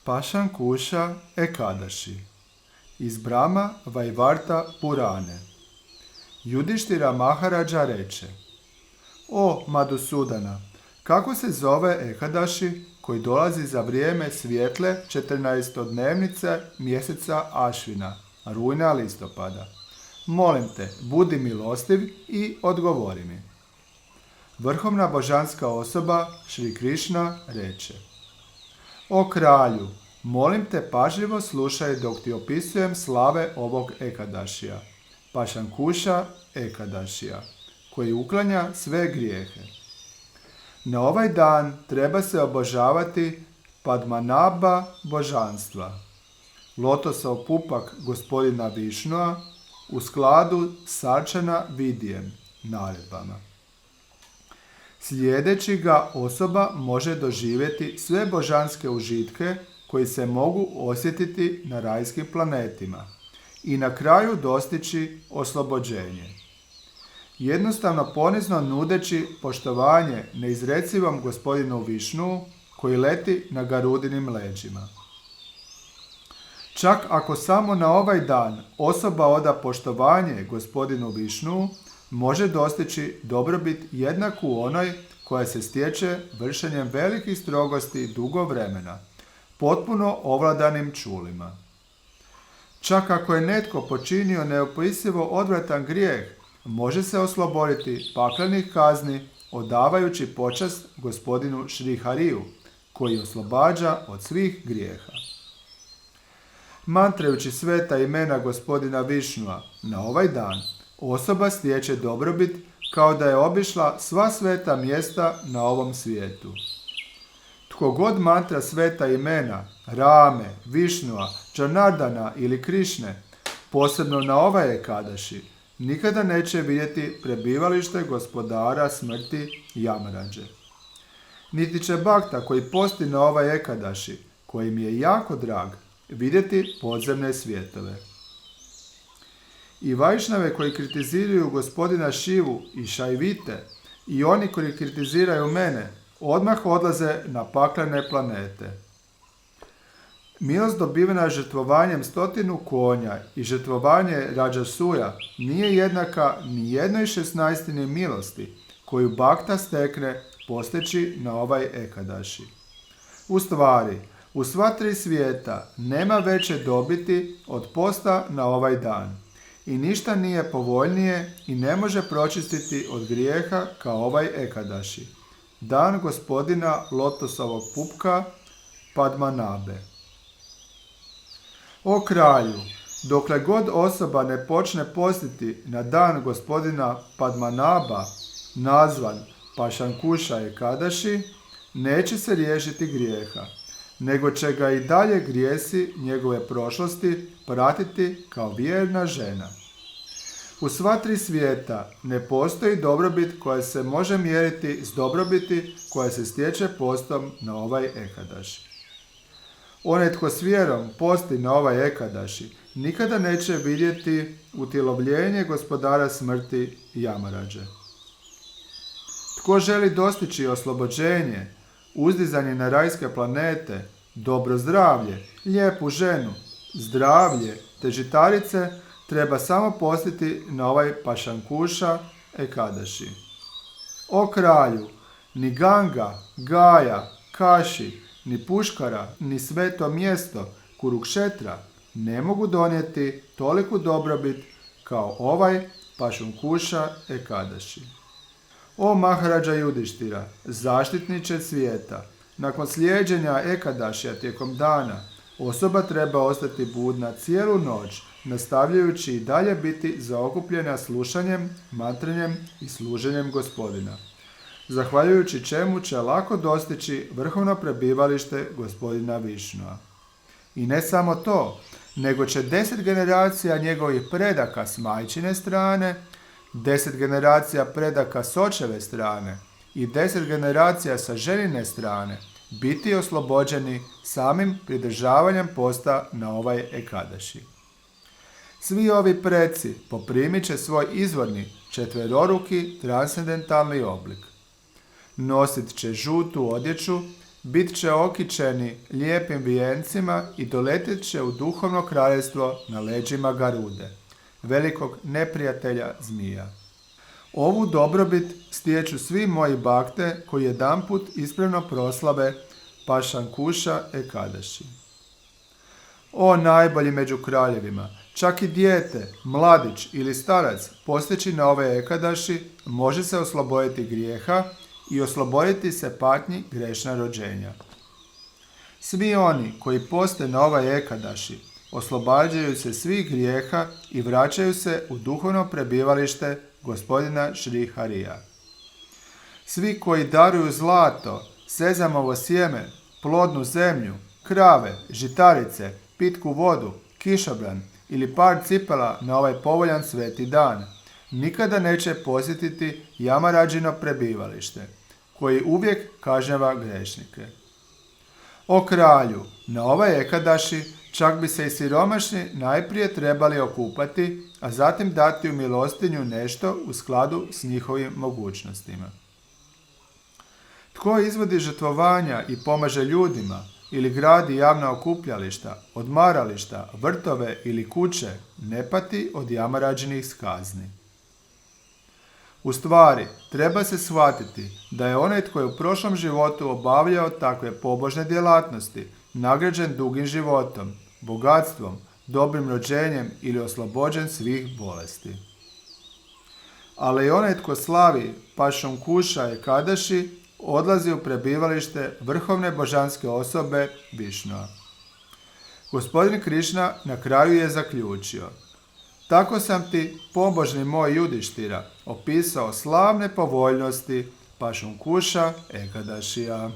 Pašankuša Ekadaši iz Brahma Vaivarta Purane. Judištira Maharadža reče: O Madhusudana, kako se zove Ekadaši koji dolazi za vrijeme svijetle 14-dnevnice mjeseca Ašvina, rujna listopada? Molim te, budi milostiv i odgovori mi. Vrhovna božanska osoba Šri Krišna reče: O kralju, molim te pažljivo slušaj dok ti opisujem slave ovog Ekadašija, Pašankuša Ekadašija, koji uklanja sve grijehe. Na ovaj dan treba se obožavati Padmanabha božanstva, lotosov pupak gospodina Višnua, u skladu s Arčana Vidijem naredbama. Slijedeći ga osoba može doživjeti sve božanske užitke koji se mogu osjetiti na rajskim planetima i na kraju dostići oslobođenje. Jednostavno ponizno nudeći poštovanje neizrecivom gospodinu Višnuu koji leti na Garudinim leđima. Čak ako samo na ovaj dan osoba oda poštovanje gospodinu Višnuu, može dostići dobrobit jednaku onoj koja se stječe vršenjem velikih strogosti dugo vremena, potpuno ovladanim čulima. Čak ako je netko počinio neopisivo odvratan grijeh, može se osloboditi paklenih kazni odavajući počast gospodinu Šri Hariju, koji oslobađa od svih grijeha. Mantrajući sveta imena gospodina Višnua na ovaj dan, osoba stječe dobrobit kao da je obišla sva sveta mjesta na ovom svijetu. Tko god mantra sveta imena Rame, Višnua, Janardana ili Krišne, posebno na ovaj Ekadaši, nikada neće vidjeti prebivalište gospodara smrti Jamarađe. Niti će Bhakta koji posti na ovaj Ekadaši, koji mi je jako drag, vidjeti podzemne svjetove. I Vajšnave koji kritiziraju gospodina Šivu i Šajvite i oni koji kritiziraju mene, odmah odlaze na paklene planete. Milost dobivena žrtvovanjem 100 konja i žrtvovanje Rađasuja nije jednaka ni 1/16 milosti koju Bhakta stekne posteći na ovaj Ekadaši. U stvari, u sva 3 svijeta nema veće dobiti od posta na ovaj dan i ništa nije povoljnije i ne može pročistiti od grijeha kao ovaj Ekadaši, dan gospodina lotosovog pupka Padmanabhe. O kralju, dokle god osoba ne počne postiti na dan gospodina Padmanabha, nazvan Pašankuša Ekadaši, neće se riješiti grijeha, nego će ga i dalje grijesi njegove prošlosti pratiti kao vjerna žena. U sva 3 svijeta ne postoji dobrobit koja se može mjeriti s dobrobiti koja se stječe postom na ovaj Ekadaši. Onaj tko s vjerom posti na ovaj Ekadaši nikada neće vidjeti utjelovljenje gospodara smrti Jamarađe. Tko želi dostići oslobođenje, uzdizanje na rajske planete, dobro zdravlje, lijepu ženu, zdravlje te žitarice, treba samo postiti na ovaj Pašankuša Ekadaši. O kralju, ni Ganga, Gaja, Kaši, ni Puškara, ni sveto mjesto Kurukšetra ne mogu donijeti toliku dobrobit kao ovaj Pašankuša Ekadaši. O Maharadža Judištira, zaštitniče svijeta, nakon slijeđenja Ekadašija tijekom dana, osoba treba ostati budna cijelu noć, nastavljajući i dalje biti zaokupljena slušanjem, mantranjem i služenjem gospodina, zahvaljujući čemu će lako dostići vrhovno prebivalište gospodina Višnua. I ne samo to, nego će 10 generacija njegovih predaka s majčine strane, 10 generacija predaka s očeve strane i 10 generacija sa ženine strane biti oslobođeni samim pridržavanjem posta na ovaj Ekadaši. Svi ovi preci poprimit će svoj izvorni četveroruki transcendentalni oblik. Nosit će žutu odjeću bit će okićeni lijepim vijencima i doletit će u duhovno kraljevstvo na leđima Garude, velikog neprijatelja zmija. Ovu dobrobit stječu svi moji bakte koji jedanput ispravno proslave Pašankuša Ekadaši. O najbolji među kraljevima, čak i dijete, mladić ili starac posteći na ove Ekadaši može se osloboditi grijeha i osloboditi se patnji grešna rođenja. Svi oni koji poste na ovaj Ekadaši oslobađaju se svih grijeha i vraćaju se u duhovno prebivalište gospodina Šri Harija. Svi koji daruju zlato, sezamovo sjeme, plodnu zemlju, krave, žitarice, pitku vodu, kišobran ili par cipela na ovaj povoljan sveti dan, nikada neće posjetiti Jamarađino prebivalište, koji uvijek kažnjava grešnike. O kralju, na ovaj Ekadaši čak bi se i siromašni najprije trebali okupati, a zatim dati u milostinju nešto u skladu s njihovim mogućnostima. Tko izvodi žrtvovanja i pomaže ljudima, ili gradi javna okupljališta, odmarališta, vrtove ili kuće, ne pati od Jamarađinih kazni. U stvari, treba se shvatiti da je onaj tko je u prošlom životu obavljao takve pobožne djelatnosti, nagrađen dugim životom, bogatstvom, dobrim rođenjem ili oslobođen svih bolesti. Ali i onaj tko slavi Pašankuša Ekadaši odlazi u prebivalište vrhovne božanske osobe Višnua. Gospodin Krišna na kraju je zaključio: tako sam ti, pobožni moj Judištira, opisao slavne povoljnosti Pašankuša Ekadašija.